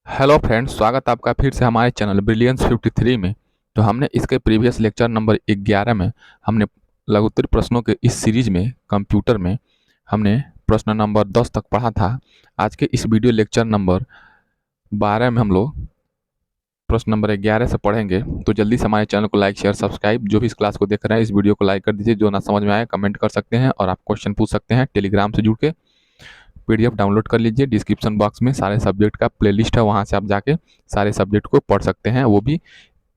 Hello friends, स्वागत है आपका फिर से हमारे चैनल ब्रिलियंस 53 में। तो हमने इसके प्रीवियस लेक्चर नंबर 11 में हमने लघुत्तरीय प्रश्नों के इस सीरीज में कंप्यूटर में हमने प्रश्न नंबर 10 तक पढ़ा था। आज के इस वीडियो लेक्चर नंबर 12 में हम लोग प्रश्न नंबर 11 से पढ़ेंगे। तो जल्दी से हमारे चैनल को लाइक शेयर सब्सक्राइब, जो भी इस क्लास को देख रहे हैं इस वीडियो को लाइक कर दीजिए। जो ना समझ में आए कमेंट कर सकते हैं और आप क्वेश्चन पूछ सकते हैं। टेलीग्राम से जुड़ के पीडीएफ डाउनलोड कर लीजिए। डिस्क्रिप्शन बॉक्स में सारे सब्जेक्ट का प्लेलिस्ट है, वहाँ से आप जाके सारे सब्जेक्ट को पढ़ सकते हैं, वो भी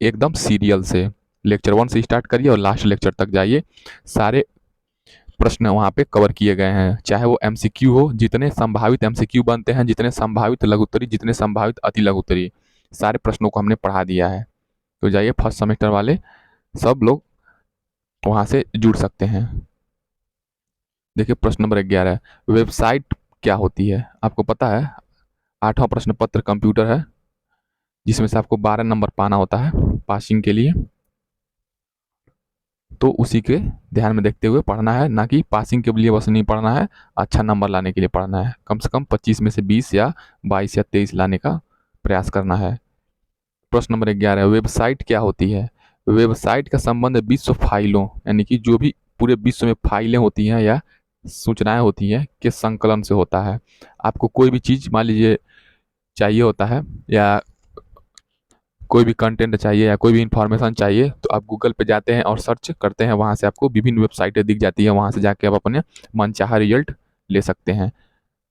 एकदम सीरियल से। लेक्चर 1 से स्टार्ट करिए और लास्ट लेक्चर तक जाइए। सारे प्रश्न वहाँ पे कवर किए गए हैं, चाहे वो एमसीक्यू हो। जितने संभावित एमसीक्यू बनते हैं, जितने संभावित लघुत्तरी, जितने संभावित अति लघुत्तरी, सारे प्रश्नों को हमने पढ़ा दिया है। तो जाइए, फर्स्ट सेमेस्टर वाले सब लोग वहाँ से जुड़ सकते हैं। देखिए प्रश्न नंबर 11, वेबसाइट क्या होती है? आपको पता है 8वां प्रश्न पत्र कंप्यूटर है, जिसमें से आपको 12 नंबर पाना होता है पासिंग के लिए। तो उसी के ध्यान में देखते हुए पढ़ना है, ना कि पासिंग के लिए बस नहीं पढ़ना है, अच्छा नंबर लाने के लिए पढ़ना है। कम से कम 25 में से 20 या 22 या 23 लाने का प्रयास करना है। प्रश्न नंबर 11, वेबसाइट क्या होती है? वेबसाइट का संबंध विश्व फाइलों, यानी कि जो भी पूरे विश्व में फाइलें होती हैं या सूचनाएं होती हैं के संकलन से होता है। आपको कोई भी चीज़ मान लीजिए चाहिए होता है, या कोई भी कंटेंट चाहिए या कोई भी इंफॉर्मेशन चाहिए, तो आप गूगल पे जाते हैं और सर्च करते हैं। वहाँ से आपको विभिन्न वेबसाइटें दिख जाती है, वहाँ से जाके आप अपने मनचाहा रिजल्ट ले सकते हैं।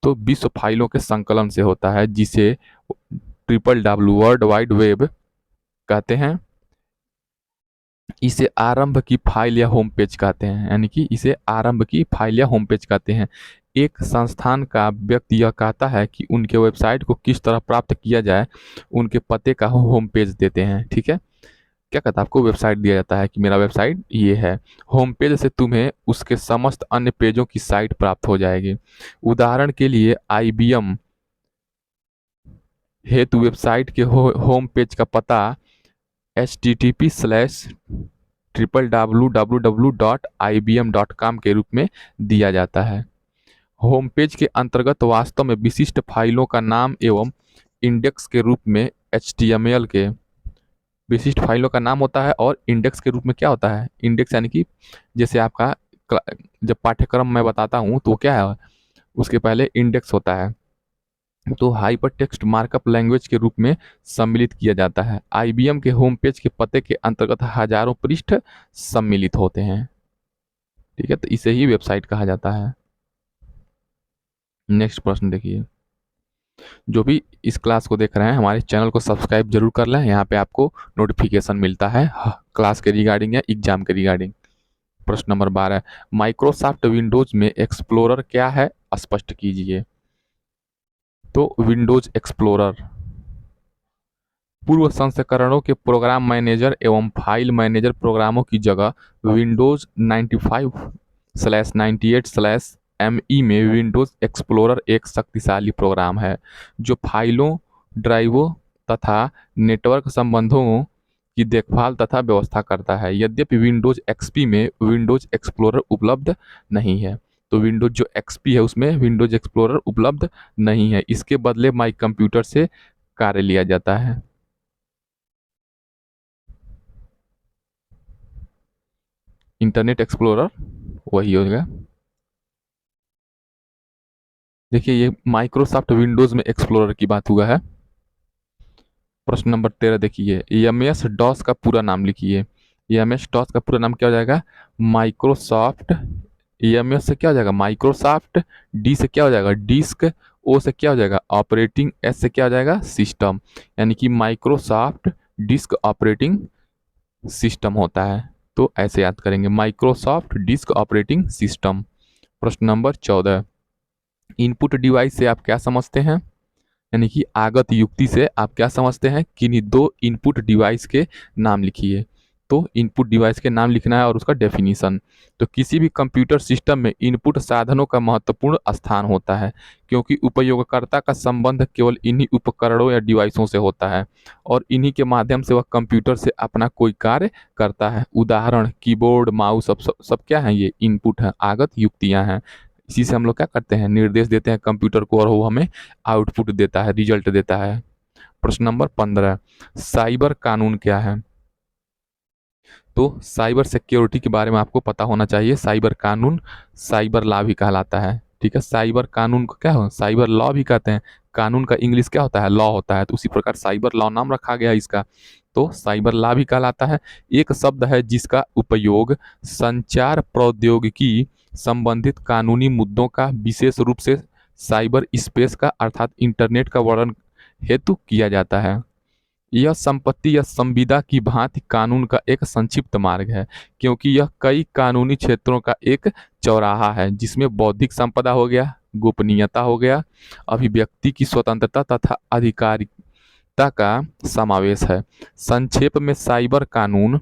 तो विश्व फाइलों के संकलन से होता है, जिसे WWW वर्ल्ड वाइड वेब कहते हैं। इसे आरंभ की फाइल या होम पेज कहते हैं, यानी कि इसे आरंभ की फाइल या होम पेज कहते हैं। एक संस्थान का व्यक्ति यह कहता है कि उनके वेबसाइट को किस तरह प्राप्त किया जाए, उनके पते का होम पेज देते हैं। ठीक है, क्या कहता है, आपको वेबसाइट दिया जाता है कि मेरा वेबसाइट ये है। होम पेज से तुम्हें उसके समस्त अन्य पेजों की साइट प्राप्त हो जाएगी। उदाहरण के लिए IBM हेतु वेबसाइट के होम पेज का पता http://www.ibm.com के रूप में दिया जाता है। होम पेज के अंतर्गत वास्तव में विशिष्ट फाइलों का नाम एवं इंडेक्स के रूप में HTML के विशिष्ट फाइलों का नाम होता है, और इंडेक्स के रूप में क्या होता है? इंडेक्स यानी कि जैसे आपका जब पाठ्यक्रम मैं बताता हूँ तो क्या है, उसके पहले इंडेक्स होता है। तो हाइपर टेक्स्ट मार्कअप लैंग्वेज के रूप में सम्मिलित किया जाता है। IBM के होम पेज के पते के अंतर्गत हजारों पृष्ठ सम्मिलित होते हैं। ठीक है, तो इसे ही वेबसाइट कहा जाता है। नेक्स्ट प्रश्न देखिए। जो भी इस क्लास को देख रहे हैं हमारे चैनल को सब्सक्राइब जरूर कर लें, यहाँ पे आपको नोटिफिकेशन मिलता है क्लास के रिगार्डिंग या एग्जाम के रिगार्डिंग। प्रश्न नंबर 12, माइक्रोसॉफ्ट विंडोज में एक्सप्लोरर क्या है, स्पष्ट कीजिए। तो विंडोज एक्सप्लोरर पूर्व संस्करणों के प्रोग्राम मैनेजर एवं फाइल मैनेजर प्रोग्रामों की जगह विंडोज 95/98/ME में विंडोज एक्सप्लोरर एक शक्तिशाली प्रोग्राम है, जो फाइलों, ड्राइवों तथा नेटवर्क संबंधों की देखभाल तथा व्यवस्था करता है। यद्यपि विंडोज XP में विंडोज एक्सप्लोरर उपलब्ध नहीं है। तो विंडोज जो XP है उसमें विंडोज एक्सप्लोरर उपलब्ध नहीं है, इसके बदले माई कंप्यूटर से कार्य लिया जाता है। इंटरनेट एक्सप्लोरर वही होगा। देखिए ये माइक्रोसॉफ्ट विंडोज में एक्सप्लोरर की बात हुआ है। प्रश्न नंबर 13 देखिए, MS डॉस का पूरा नाम लिखिए। MS डॉस का पूरा नाम क्या हो जाएगा? माइक्रोसॉफ्ट। MS से क्या हो जाएगा? माइक्रोसॉफ्ट। D से क्या हो जाएगा? डिस्क। O से क्या हो जाएगा? ऑपरेटिंग। S से क्या हो जाएगा? सिस्टम। यानी कि माइक्रोसॉफ्ट डिस्क ऑपरेटिंग सिस्टम होता है। तो ऐसे याद करेंगे, माइक्रोसॉफ्ट डिस्क ऑपरेटिंग सिस्टम। प्रश्न नंबर 14, इनपुट डिवाइस से आप क्या समझते हैं? यानी कि आगत युक्ति से आप क्या समझते हैं? किन्हीं दो इनपुट डिवाइस के नाम लिखिए। तो इनपुट डिवाइस के नाम लिखना है और उसका डेफिनेशन। तो किसी भी कंप्यूटर सिस्टम में इनपुट साधनों का महत्वपूर्ण स्थान होता है, क्योंकि उपयोगकर्ता का संबंध केवल इन्हीं उपकरणों या डिवाइसों से होता है, और इन्हीं के माध्यम से वह कंप्यूटर से अपना कोई कार्य करता है। उदाहरण कीबोर्ड, माउस, सब क्या है? ये इनपुट है, आगत युक्तियां हैं। इसी से हम लोग क्या करते हैं? निर्देश देते हैं कंप्यूटर को, और वो हमें आउटपुट देता है, रिजल्ट देता है। प्रश्न नंबर 15, साइबर कानून क्या है? तो साइबर सिक्योरिटी के बारे में आपको पता होना चाहिए। साइबर कानून साइबर लॉ भी कहलाता है। ठीक है, साइबर कानून को क्या हो, साइबर लॉ भी कहते हैं। कानून का इंग्लिश क्या होता है, लॉ होता है, तो उसी प्रकार साइबर लॉ नाम रखा गया है इसका। तो साइबर लॉ भी कहलाता है। एक शब्द है जिसका उपयोग संचार प्रौद्योगिकी संबंधित कानूनी मुद्दों का, विशेष रूप से साइबर स्पेस का अर्थात इंटरनेट का वर्णन हेतु किया जाता है। यह संपत्ति या संविदा की भांति कानून का एक संक्षिप्त मार्ग है, क्योंकि यह कई कानूनी क्षेत्रों का एक चौराहा है, जिसमें बौद्धिक संपदा हो गया, गोपनीयता हो गया, अभिव्यक्ति की स्वतंत्रता तथा अधिकारिता का समावेश है। संक्षेप में साइबर कानून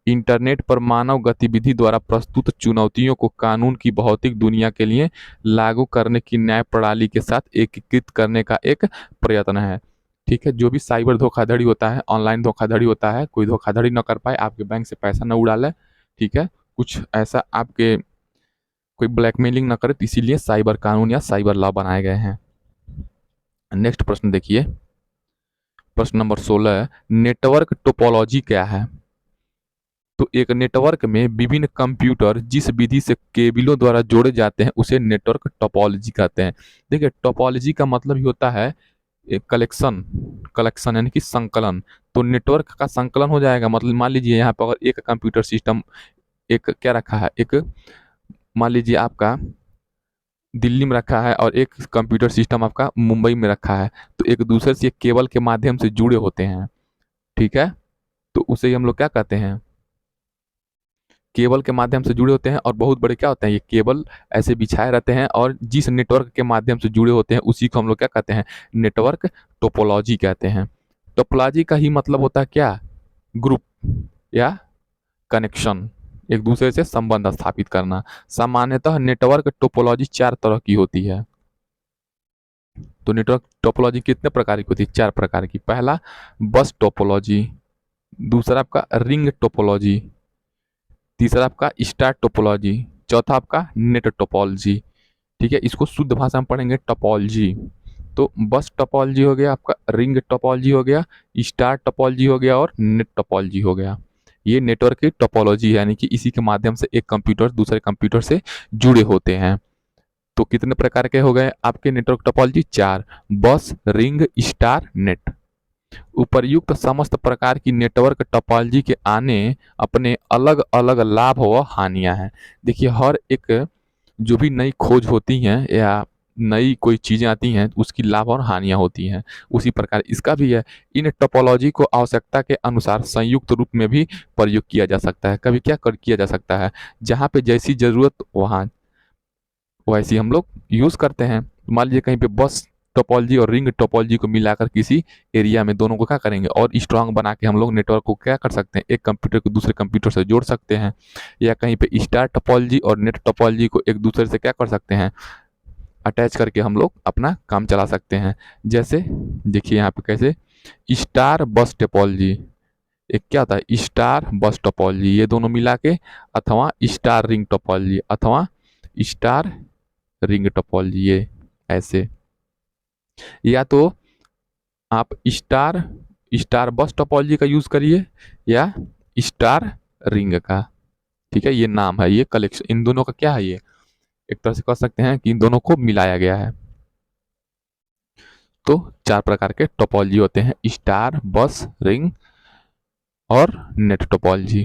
इंटरनेट पर मानव गतिविधि द्वारा प्रस्तुत चुनौतियों को कानून की भौतिक दुनिया के लिए लागू करने की न्याय प्रणाली के साथ एकीकृत करने का एक प्रयत्न है। ठीक है, जो भी साइबर धोखाधड़ी होता है, ऑनलाइन धोखाधड़ी होता है, कोई धोखाधड़ी न कर पाए, आपके बैंक से पैसा न उड़ा ले, ठीक है, कुछ ऐसा आपके कोई ब्लैकमेलिंग न करे, तो इसीलिए साइबर कानून या साइबर लॉ बनाए गए हैं। नेक्स्ट प्रश्न देखिए, प्रश्न नंबर 16, नेटवर्क टोपोलॉजी क्या है? तो एक नेटवर्क में विभिन्न कंप्यूटर जिस विधि से केबलों द्वारा जोड़े जाते हैं उसे नेटवर्क टोपोलॉजी कहते हैं। देखिए, टोपोलॉजी का मतलब ही होता है एक कलेक्शन, कलेक्शन यानी कि संकलन। तो नेटवर्क का संकलन हो जाएगा, मतलब मान लीजिए यहाँ पर अगर एक कंप्यूटर सिस्टम, एक क्या रखा है, एक मान लीजिए आपका दिल्ली में रखा है और एक कंप्यूटर सिस्टम आपका मुंबई में रखा है, तो एक दूसरे से केबल के माध्यम से जुड़े होते हैं। ठीक है, तो उसे हम लोग क्या कहते हैं, केबल के माध्यम से जुड़े होते हैं। और बहुत बड़े क्या होते हैं, ये केबल ऐसे बिछाए रहते हैं और जिस नेटवर्क के माध्यम से जुड़े होते हैं उसी को हम लोग क्या कहते हैं, नेटवर्क टोपोलॉजी कहते हैं। टोपोलॉजी का ही मतलब होता है क्या, ग्रुप या कनेक्शन, एक दूसरे से संबंध स्थापित करना। सामान्यतः नेटवर्क टोपोलॉजी 4 तरह की होती है। तो नेटवर्क टोपोलॉजी कितने प्रकार की होती है, 4 प्रकार की। पहला बस टोपोलॉजी, दूसरा आपका रिंग टोपोलॉजी, तीसरा आपका स्टार टोपोलॉजी, चौथा आपका नेट टोपोलॉजी। ठीक है, इसको शुद्ध भाषा में पढ़ेंगे टोपोलॉजी। तो बस टोपोलॉजी हो गया आपका, रिंग टोपोलॉजी हो गया, स्टार टोपोलॉजी हो गया और नेट टोपोलॉजी हो गया। ये नेटवर्क की टोपोलॉजी है, यानी कि इसी के माध्यम से एक कंप्यूटर दूसरे कंप्यूटर से जुड़े होते हैं। तो कितने प्रकार के हो गए आपके नेटवर्क टोपोलॉजी, 4, बस, रिंग, स्टार, नेट। उपर्युक्त समस्त प्रकार की नेटवर्क टोपोलॉजी के आने अपने अलग अलग लाभ व हानियां हैं। देखिए, हर एक जो भी नई खोज होती हैं या नई कोई चीज़ें आती हैं उसकी लाभ और हानियां होती हैं, उसी प्रकार इसका भी है। इन टोपोलॉजी को आवश्यकता के अनुसार संयुक्त रूप में भी प्रयोग किया जा सकता है। कभी क्या कर किया जा सकता है, जहाँ पे जैसी ज़रूरत वहाँ वैसी हम लोग यूज़ करते हैं। मान लीजिए कहीं पे बस टोपोलॉजी और रिंग टोपोलॉजी को मिलाकर किसी एरिया में दोनों को क्या करेंगे और स्ट्रांग बना के हम लोग नेटवर्क को क्या कर सकते हैं, एक कंप्यूटर को दूसरे कंप्यूटर से जोड़ सकते हैं। या कहीं पे स्टार टोपोलॉजी और नेट टोपोलॉजी को एक दूसरे से क्या कर सकते हैं, अटैच करके हम लोग अपना काम चला सकते हैं। जैसे देखिए यहाँ पे कैसे, स्टार बस टोपोलॉजी, एक क्या होता है स्टार बस टोपोलॉजी, ये दोनों मिला के, अथवा स्टार रिंग टोपोलॉजी अथवा स्टार रिंग टोपोलॉजी, ये ऐसे। या तो आप स्टार स्टार बस टोपोलॉजी का यूज़ करिए या स्टार रिंग का। ठीक है, ये नाम है, ये कलेक्शन इन दोनों का क्या है, ये एक तरह से कह सकते हैं कि इन दोनों को मिलाया गया है। तो 4 प्रकार के टोपोलॉजी होते हैं, स्टार, बस, रिंग और नेट टोपोलॉजी।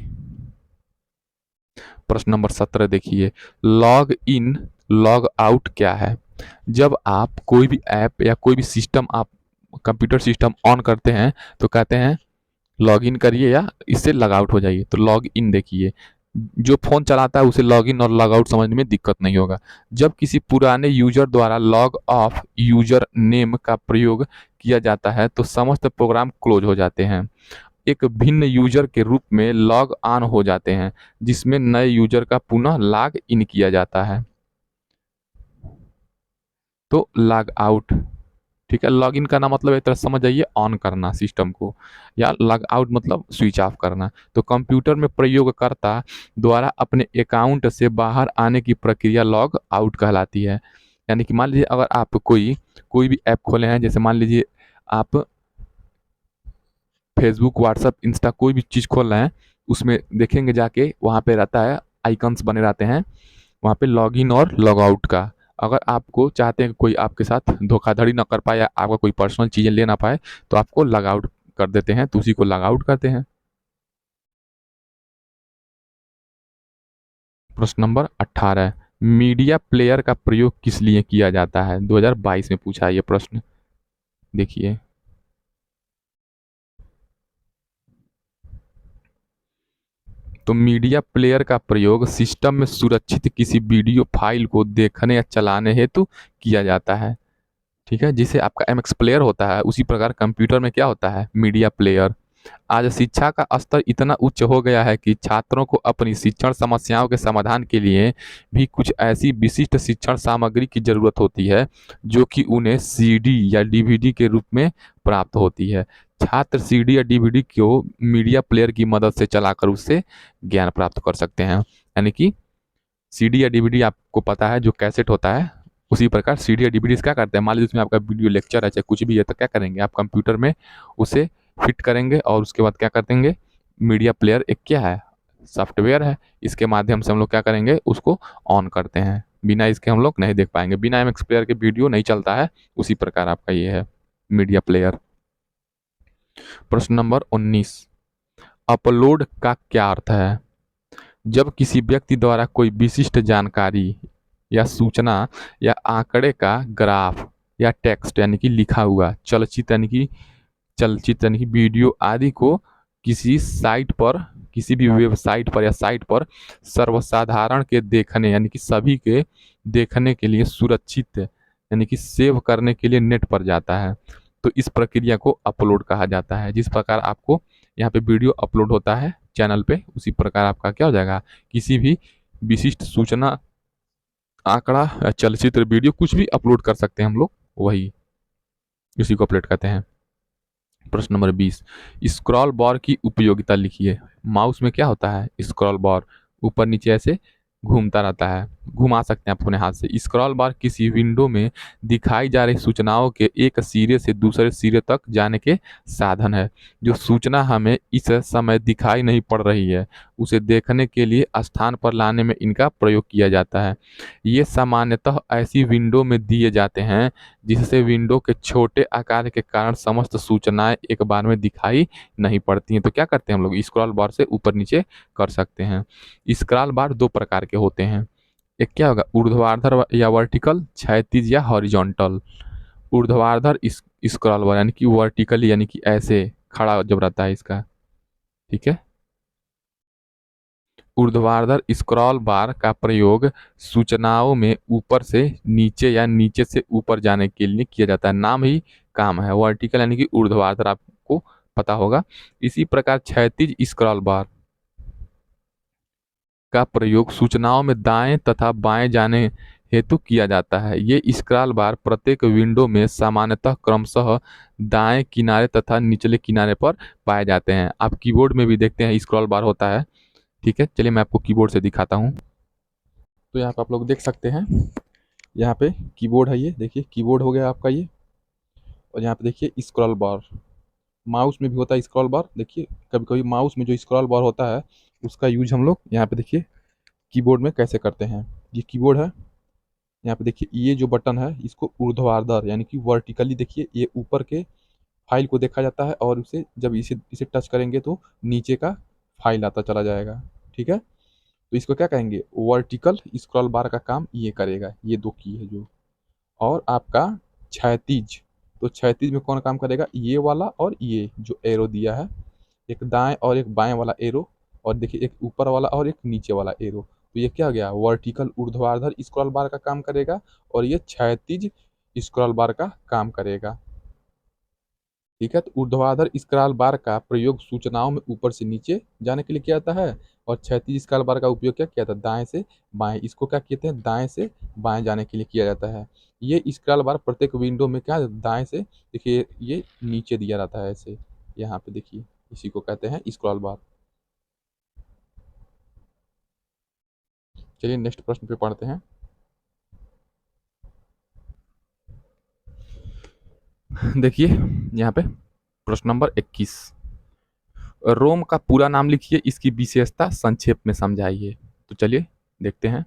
प्रश्न नंबर 17 देखिए, लॉग इन लॉग आउट क्या है? जब आप कोई भी ऐप या कोई भी सिस्टम आप कंप्यूटर सिस्टम ऑन करते हैं तो कहते हैं लॉग इन करिए या इससे लॉग आउट हो जाइए। तो लॉग इन देखिए, जो फ़ोन चलाता है उसे लॉग इन और लॉग आउट समझने में दिक्कत नहीं होगा। जब किसी पुराने यूजर द्वारा लॉग ऑफ यूजर नेम का प्रयोग किया जाता है तो समस्त प्रोग्राम क्लोज हो जाते हैं, एक भिन्न यूजर के रूप में लॉग ऑन हो जाते हैं, जिसमें नए यूजर का पुनः लॉग इन किया जाता है। तो लॉग आउट, ठीक है, लॉग इन करना मतलब एक तरह से समझ जाइए ऑन करना सिस्टम को, या लॉग आउट मतलब स्विच ऑफ करना। तो कंप्यूटर में प्रयोगकर्ता द्वारा अपने अकाउंट से बाहर आने की प्रक्रिया लॉग आउट कहलाती है। यानी कि मान लीजिए अगर आप कोई भी ऐप खोले हैं, जैसे मान लीजिए आप फेसबुक, व्हाट्सअप, इंस्टा कोई भी चीज़ खोल रहे हैं, उसमें देखेंगे जाके वहाँ पे रहता है आइकन्स बने रहते हैं, वहाँ पे लॉगिन और लॉग आउट का। अगर आपको चाहते हैं कि कोई आपके साथ धोखाधड़ी ना कर पाए या आपका कोई पर्सनल चीज़ें ले ना पाए, तो आपको लॉग आउट कर देते हैं, तो उसी को लॉग आउट करते हैं। प्रश्न नंबर 18, मीडिया प्लेयर का प्रयोग किस लिए किया जाता है? 2022 में पूछा है ये प्रश्न। देखिए, तो मीडिया प्लेयर का प्रयोग सिस्टम में सुरक्षित किसी वीडियो फाइल को देखने या चलाने हेतु किया जाता है। ठीक है, जिसे आपका एमएक्स प्लेयर होता है, उसी प्रकार कंप्यूटर में क्या होता है, मीडिया प्लेयर। आज शिक्षा का स्तर इतना उच्च हो गया है कि छात्रों को अपनी शिक्षण समस्याओं के समाधान के लिए भी कुछ ऐसी विशिष्ट शिक्षण सामग्री की जरूरत होती है जो कि उन्हें सीडी या डीवीडी के रूप में प्राप्त होती है। छात्र सीडी या डीवीडी को मीडिया प्लेयर की मदद से चलाकर उससे ज्ञान प्राप्त कर सकते हैं। यानी कि सीडी या डीवीडी आपको पता है जो कैसेट होता है, उसी प्रकार सीडी या डीवीडी क्या करते हैं, मान लीजिए उसमें आपका वीडियो लेक्चर है चाहे कुछ भी है, तो क्या करेंगे आप कंप्यूटर में उसे फिट करेंगे और उसके बाद क्या कर देंगे, मीडिया प्लेयर एक क्या है, सॉफ्टवेयर है, इसके माध्यम से हम लोग क्या करेंगे उसको ऑन करते हैं, बिना इसके हम लोग नहीं देख पाएंगे, बिना एमएक्स प्लेयर के वीडियो नहीं चलता है। उसी प्रकार आपका ये है मीडिया प्लेयर। प्रश्न नंबर 19, अपलोड का क्या अर्थ है? जब किसी व्यक्ति द्वारा कोई विशिष्ट जानकारी या सूचना या आंकड़े का ग्राफ या टेक्स्ट यानी कि लिखा हुआ चलचित्र यानी कि वीडियो आदि को किसी साइट पर, किसी भी वेबसाइट पर या साइट पर सर्वसाधारण के देखने यानी कि सभी के देखने के लिए सुरक्षित यानी कि सेव करने के लिए नेट पर जाता है, तो इस प्रक्रिया को अपलोड कहा जाता है। जिस प्रकार आपको यहाँ पे वीडियो अपलोड होता है चैनल पे, उसी प्रकार आपका क्या हो जाएगा, किसी भी विशिष्ट सूचना, आंकड़ा या चलचित्र वीडियो कुछ भी अपलोड कर सकते हैं हम लोग, वही उसी को अपलोड करते हैं। प्रश्न नंबर 20, स्क्रॉल बार की उपयोगिता लिखिए। माउस में क्या होता है, स्क्रॉल बार ऊपर नीचे ऐसे घूमता रहता है, घुमा सकते हैं आप अपने हाथ से। स्क्रॉल बार किसी विंडो में दिखाई जा रही सूचनाओं के एक सिरे से दूसरे सिरे तक जाने के साधन है। जो सूचना हमें इस समय दिखाई नहीं पड़ रही है, उसे देखने के लिए स्थान पर लाने में इनका प्रयोग किया जाता है। ये सामान्यतः ऐसी विंडो में दिए जाते हैं जिससे विंडो के छोटे आकार के कारण समस्त सूचनाएं एक बार में दिखाई नहीं पड़ती हैं। तो क्या करते हैं हम लोग, स्क्रॉल बार से ऊपर नीचे कर सकते हैं। स्क्रॉल बार दो प्रकार के होते हैं, एक क्या होगा, ऊर्ध्वाधर या वर्टिकल, क्षैतिज या हॉरिजॉन्टल। ऊर्ध्वाधर स्क्रॉल बार यानी कि वर्टिकली यानी कि ऐसे खड़ा जब रहता है इसका, ठीक है। ऊर्ध्वाधर स्क्रॉल बार का प्रयोग सूचनाओं में ऊपर से नीचे या नीचे से ऊपर जाने के लिए किया जाता है, नाम ही काम है। वर्टिकल यानी कि ऊर्ध्वाधर आपको पता होगा। इसी प्रकार क्षैतिज स्क्रॉल बार का प्रयोग सूचनाओं में दाएं तथा बाएं जाने हेतु किया जाता है। ये स्क्रॉल बार प्रत्येक विंडो में सामान्यतः क्रमशः दाएं किनारे तथा निचले किनारे पर पाए जाते हैं। आप कीबोर्ड में भी देखते हैं स्क्रॉल बार होता है, ठीक है। चलिए मैं आपको कीबोर्ड से दिखाता हूँ। तो यहाँ पे आप लोग देख सकते हैं, यहाँ पे कीबोर्ड है, ये देखिए कीबोर्ड हो गया आपका ये, और यहाँ पे देखिए स्क्रॉल बार। माउस में भी होता है स्क्रॉल बार, देखिए कभी कभी माउस में जो स्क्रॉल बार होता है उसका यूज हम लोग यहाँ पे देखिए कीबोर्ड में कैसे करते हैं। ये कीबोर्ड है, यहाँ पे देखिए ये जो बटन है इसको ऊर्ध्वाधर यानी कि वर्टिकली देखिए ये ऊपर के फाइल को देखा जाता है, और उसे जब इसे इसे टच करेंगे तो नीचे का फाइल आता चला जाएगा, ठीक है। तो इसको क्या कहेंगे, वर्टिकल स्क्रॉल बार का काम ये करेगा, ये दो की है जो। और आपका क्षैतिज, तो क्षैतिज में कौन काम करेगा, ये वाला और ये जो एरो दिया है, एक दाएं और एक बाएं वाला एरो, और देखिए एक ऊपर वाला और एक नीचे वाला एरो। तो ये क्या हो गया, वर्टिकल ऊर्ध्वाधर स्क्रॉल बार का काम करेगा, और ये क्षैतिज स्क्रॉल बार का काम करेगा, ठीक है। तो ऊर्ध्वाधर स्क्रॉल बार का प्रयोग सूचनाओं में ऊपर से नीचे जाने के लिए किया जाता है, और क्षैतिज स्क्रॉल बार का उपयोग क्या किया जाता है, दाएं से बाएं, इसको क्या कहते हैं, दाएं से बाएं जाने के लिए किया जाता है। ये स्क्रॉल बार प्रत्येक विंडो में क्या दाएं से, देखिए ये नीचे दिया रहता है ऐसे, यहाँ पे देखिए इसी को कहते हैं स्क्रॉल बार। चलिए नेक्स्ट प्रश्न पे पढ़ते हैं। देखिए यहाँ पे प्रश्न नंबर 21, रोम का पूरा नाम लिखिए, इसकी विशेषता संक्षेप में समझाइए। तो चलिए देखते हैं।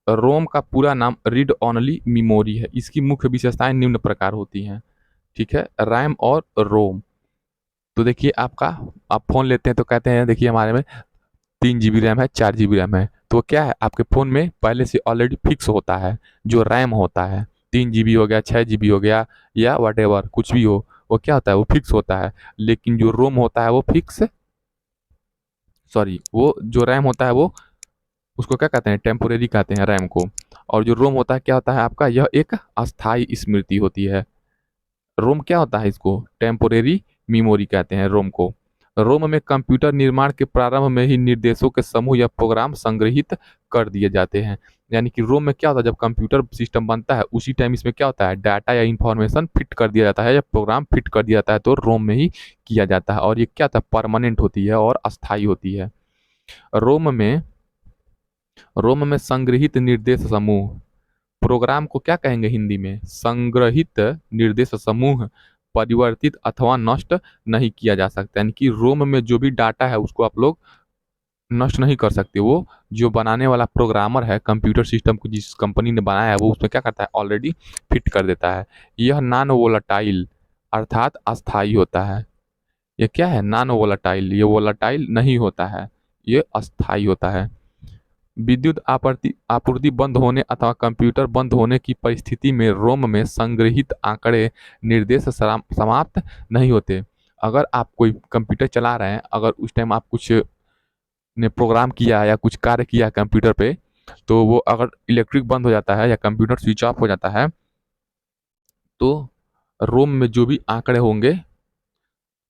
रोम का पूरा नाम रीड ओनली मेमोरी है। इसकी मुख्य विशेषताएं निम्न प्रकार होती हैं। ठीक है, रैम और रोम। तो देखिए आपका, आप फ़ोन लेते हैं तो कहते हैं देखिए हमारे में 3 GB रैम है, 4 GB रैम है। तो क्या है, आपके फ़ोन में पहले से ऑलरेडी फिक्स होता है जो रैम होता है। 3 GB हो गया, 6 GB हो गया, या वटेवर कुछ भी हो, वो क्या होता है, वो फिक्स होता है। लेकिन जो रोम होता है वो फिक्स, सॉरी, वो जो रैम होता है वो, उसको क्या कहते हैं, टेम्पोरेरी कहते हैं रैम को। और जो रोम होता है क्या होता है आपका, यह एक अस्थाई स्मृति होती है। रोम क्या होता है, इसको टेम्पोरेरी मेमोरी कहते हैं रोम को। रोम में कंप्यूटर निर्माण के प्रारंभ में ही निर्देशों के समूह या प्रोग्राम संग्रहित कर दिए जाते हैं। यानी कि रोम में क्या होता है, जब कंप्यूटर सिस्टम बनता है उसी टाइम इसमें क्या होता है, डाटा या इंफॉर्मेशन फिट कर दिया जाता है या प्रोग्राम फिट कर दिया जाता है, तो रोम में ही किया जाता है। और ये क्या होता है, परमानेंट होती है और अस्थाई होती है। रोम में रोम में संग्रहित निर्देश समूह, प्रोग्राम को क्या कहेंगे हिंदी में, संग्रहित निर्देश समूह परिवर्तित अथवा नष्ट नहीं किया जा सकता। यानी कि रोम में जो भी डाटा है उसको आप लोग नष्ट नहीं कर सकते। वो जो बनाने वाला प्रोग्रामर है, कंप्यूटर सिस्टम को जिस कंपनी ने बनाया है, वो उसमें क्या करता है, ऑलरेडी फिट कर देता है। यह नॉन वोलाटाइल अर्थात अस्थाई होता है। ये क्या है, नॉन वोलाटाइल, ये वोलाटाइल नहीं होता है, ये अस्थाई होता है। विद्युत आपूर्ति आपूर्ति बंद होने अथवा कंप्यूटर बंद होने की परिस्थिति में रोम में संग्रहित आंकड़े निर्देश समाप्त नहीं होते। अगर आप कोई कंप्यूटर चला रहे हैं, अगर उस टाइम आप कुछ ने प्रोग्राम किया है या कुछ कार्य किया है कंप्यूटर पे, तो वो अगर इलेक्ट्रिक बंद हो जाता है या कंप्यूटर स्विच ऑफ हो जाता है, तो रोम में जो भी आंकड़े होंगे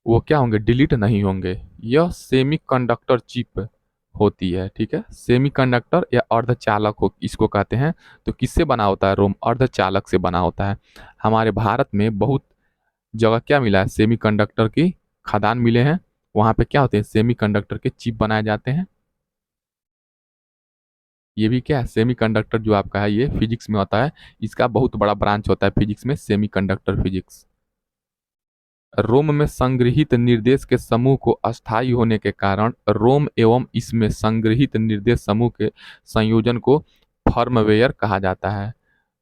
वो क्या होंगे, डिलीट नहीं होंगे। यह सेमीकंडक्टर चिप होती है। ठीक है, सेमीकंडक्टर या अर्धचालक हो इसको कहते हैं। तो किससे बना होता है रोम, अर्धचालक से बना होता है। हमारे भारत में बहुत जगह क्या मिला है, सेमीकंडक्टर की खदान मिले हैं। वहाँ पे क्या होते हैं, सेमीकंडक्टर के चिप बनाए जाते हैं। ये भी क्या है, सेमीकंडक्टर जो आपका है ये फिजिक्स में होता है। इसका बहुत बड़ा ब्रांच होता है फिजिक्स में, सेमीकंडक्टर फिजिक्स। रोम में संग्रहित निर्देश के समूह को अस्थायी होने के कारण रोम एवं इसमें संग्रहित निर्देश समूह के संयोजन को फर्मवेयर कहा जाता है।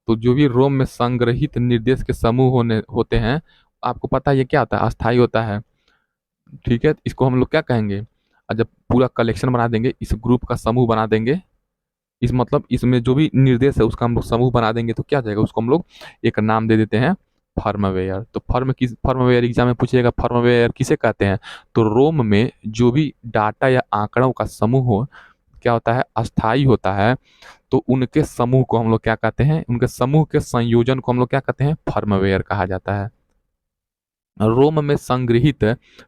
तो जो भी रोम में संग्रहित निर्देश के समूह होते हैं, आपको पता है ये क्या होता है, अस्थायी होता है। ठीक है, इसको हम लोग क्या कहेंगे, और जब पूरा कलेक्शन बना देंगे, इस ग्रुप का समूह बना देंगे, इस मतलब इसमें जो भी निर्देश है उसका हम लोग समूह बना देंगे, तो क्या हो जाएगा, उसको हम लोग एक नाम दे देते हैं, फर्मवेयर। तो फर्मवेयर एग्जाम में पूछिएगा, फर्मवेयर किसे कहते हैं। तो रोम में जो भी डाटा या आंकड़ों का समूह हो, क्या होता है, अस्थाई होता है। तो उनके समूह को हम लोग क्या कहते हैं, उनके समूह के संयोजन को हम लोग क्या कहते हैं, फर्मवेयर कहा जाता है। रोम में संग्रहित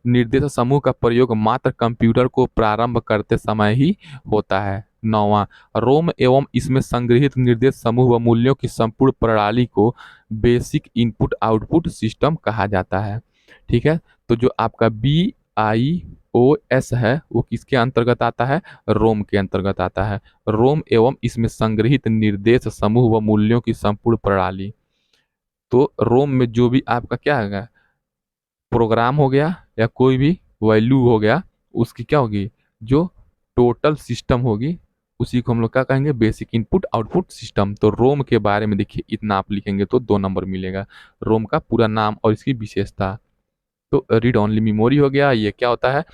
निर्देश समूह का प्रयोग मात्र कंप्यूटर को प्रारंभ करते समय ही होता है। 9वां, रोम एवं इसमें संग्रहित निर्देश समूह व मूल्यों की संपूर्ण प्रणाली को बेसिक इनपुट आउटपुट सिस्टम कहा जाता है। ठीक है, तो जो आपका BIOS है वो किसके अंतर्गत आता है, रोम के अंतर्गत आता है। रोम एवं इसमें संग्रहित निर्देश समूह व मूल्यों की संपूर्ण प्रणाली। तो रोम में जो भी आपका क्या है, प्रोग्राम हो गया या कोई भी वैल्यू हो गया, उसकी क्या होगी, जो टोटल सिस्टम होगी, उसी को हम लोग क्या कहेंगे, बेसिक इनपुट आउटपुट सिस्टम। तो रोम के बारे में देखिए, इतना आप लिखेंगे तो 2 नंबर मिलेगा। रोम का पूरा नाम और इसकी विशेषता। तो रीड ओनली मेमोरी हो गया, ये क्या होता है,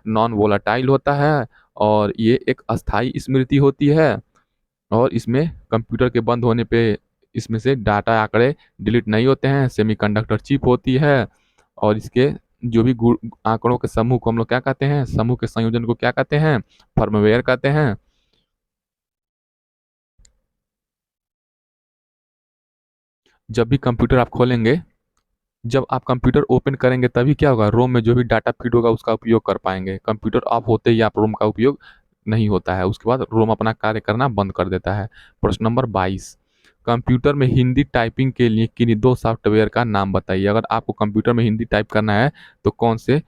नॉन वोलाटाइल होता है, और ये एक अस्थाई स्मृति होती है। और इसमें कंप्यूटर के बंद होने पे इसमें से डाटा आंकड़े डिलीट नहीं होते हैं। सेमीकंडक्टर चिप होती है। और इसके जो भी आंकड़ों के समूह को हम लोग क्या कहते हैं, समूह के संयोजन को क्या कहते हैं, फर्मवेयर कहते हैं। जब भी कंप्यूटर आप खोलेंगे, जब आप कंप्यूटर ओपन करेंगे तभी क्या होगा, रोम में जो भी डाटा फीड होगा उसका उपयोग कर पाएंगे। कंप्यूटर ऑफ होते ही आप रोम का उपयोग नहीं होता है, उसके बाद रोम अपना कार्य करना बंद कर देता है। प्रश्न नंबर 22, कंप्यूटर में हिंदी टाइपिंग के लिए किन्हीं 2 सॉफ्टवेयर का नाम बताइए। अगर आपको कंप्यूटर में हिंदी टाइप करना है तो कौन से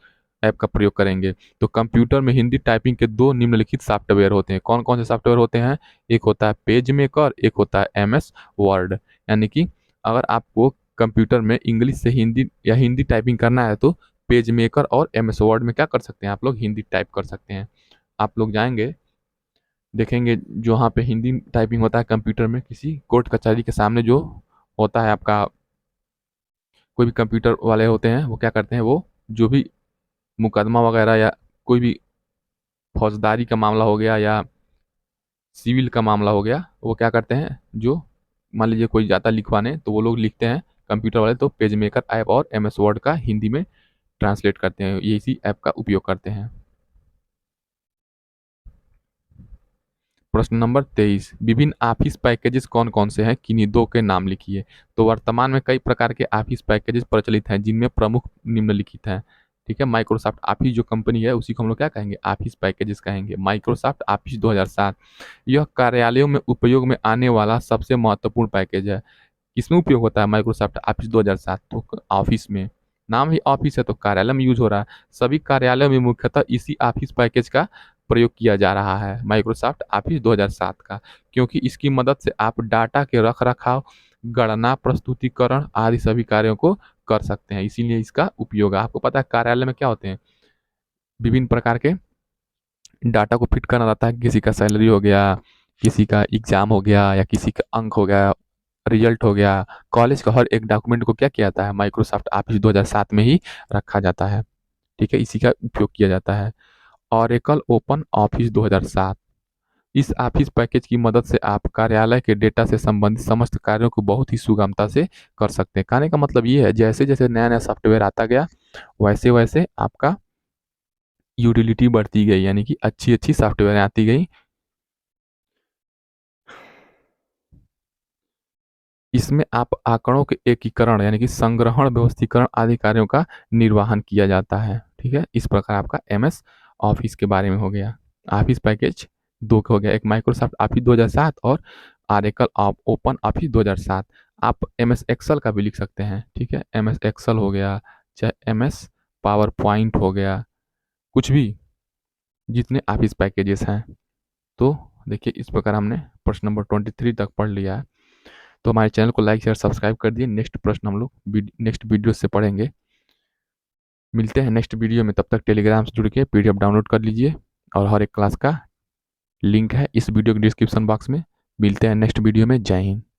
ऐप का प्रयोग करेंगे। तो कंप्यूटर में हिंदी टाइपिंग के 2 निम्नलिखित सॉफ्टवेयर होते हैं। कौन कौन से सॉफ्टवेयर होते हैं, एक होता है पेज मेकर, एक होता है MS वर्ड। यानी कि अगर आपको कंप्यूटर में इंग्लिश से हिंदी या हिंदी टाइपिंग करना है तो पेज मेकर और MS वर्ड में क्या कर सकते हैं, आप लोग हिंदी टाइप कर सकते हैं। आप लोग जाएंगे, देखेंगे जो वहाँ पे हिंदी टाइपिंग होता है कंप्यूटर में, किसी कोर्ट कचहरी के सामने जो होता है आपका, कोई भी कंप्यूटर वाले होते हैं वो क्या करते हैं, वो जो भी मुकदमा वगैरह या कोई भी फौजदारी का मामला हो गया या सिविल का मामला हो गया, वो क्या करते हैं, जो मान लीजिए कोई जाता लिखवाने तो वो लोग लिखते हैं कंप्यूटर वाले, तो पेज मेकर ऐप और MS वर्ड का हिंदी में ट्रांसलेट करते हैं, ये इसी ऐप का उपयोग करते हैं। प्रश्न नंबर 23, विभिन्न ऑफिस पैकेजेस कौन कौन से हैं, किन्हीं दो के नाम लिखिए। तो वर्तमान में कई प्रकार के ऑफिस पैकेजेस प्रचलित हैं जिनमें प्रमुख निम्नलिखित हैं। ठीक है, माइक्रोसॉफ्ट ऑफिस जो कंपनी है उसी को हम लोग क्या कहेंगे, ऑफिस पैकेजेस कहेंगे। माइक्रोसॉफ्ट ऑफिस 2007, यह कार्यालयों में उपयोग में आने वाला सबसे महत्वपूर्ण पैकेज है। किसमें उपयोग होता है माइक्रोसॉफ्ट ऑफिस 2007, तो ऑफिस में, नाम ही ऑफिस है तो कार्यालय में यूज हो रहा है। सभी कार्यालयों में मुख्यतः इसी ऑफिस पैकेज का प्रयोग किया जा रहा है, माइक्रोसॉफ्ट ऑफिस 2007 का, क्योंकि इसकी मदद से आप डाटा के रख रखाव, गणना, प्रस्तुतिकरण आदि सभी कार्यों को कर सकते हैं, इसीलिए इसका उपयोग है। आपको पता है कार्यालय में क्या होते हैं, विभिन्न प्रकार के डाटा को फिट करना रहता है, किसी का सैलरी हो गया, किसी का एग्जाम हो गया, या किसी का अंक हो गया, रिजल्ट हो गया। कॉलेज का हर एक डॉक्यूमेंट को क्या किया जाता है, माइक्रोसॉफ्ट ऑफिस 2007 में ही रखा जाता है। ठीक है, इसी का उपयोग किया जाता है। ऑरेकल ओपन ऑफिस 2007, इस ऑफिस पैकेज की मदद से आप कार्यालय के डेटा से संबंधित समस्त कार्यों को बहुत ही सुगमता से कर सकते हैं। कहने का मतलब ये है, जैसे जैसे नया नया सॉफ्टवेयर आता गया वैसे वैसे आपका यूटिलिटी बढ़ती गई, यानी कि अच्छी अच्छी सॉफ्टवेयर आती गई। इसमें आप आंकड़ों के एकीकरण यानी कि संग्रहण, व्यवस्थीकरण आदि कार्यों का निर्वहन किया जाता है। ठीक है, इस प्रकार आपका MS ऑफिस के बारे में हो गया। ऑफिस पैकेज दो का हो गया, एक माइक्रोसॉफ्ट ऑफिस 2007 और ऑरेकल ओपन ऑफिस 2007। आप MS एक्सेल का भी लिख सकते हैं। ठीक है, MS एक्सेल हो गया, चाहे MS पावर पॉइंट हो गया, कुछ भी, जितने ऑफिस पैकेजेस हैं। तो देखिए इस प्रकार हमने प्रश्न नंबर 23 तक पढ़ लिया है। तो हमारे चैनल को लाइक शेयर सब्सक्राइब कर दिए। नेक्स्ट प्रश्न हम लोग नेक्स्ट वीडियो से पढ़ेंगे। मिलते हैं नेक्स्ट वीडियो में, तब तक टेलीग्राम से जुड़ के PDF डाउनलोड कर लीजिए, और हर एक क्लास का लिंक है इस वीडियो के डिस्क्रिप्शन बॉक्स में। मिलते हैं नेक्स्ट वीडियो में। जय हिंद।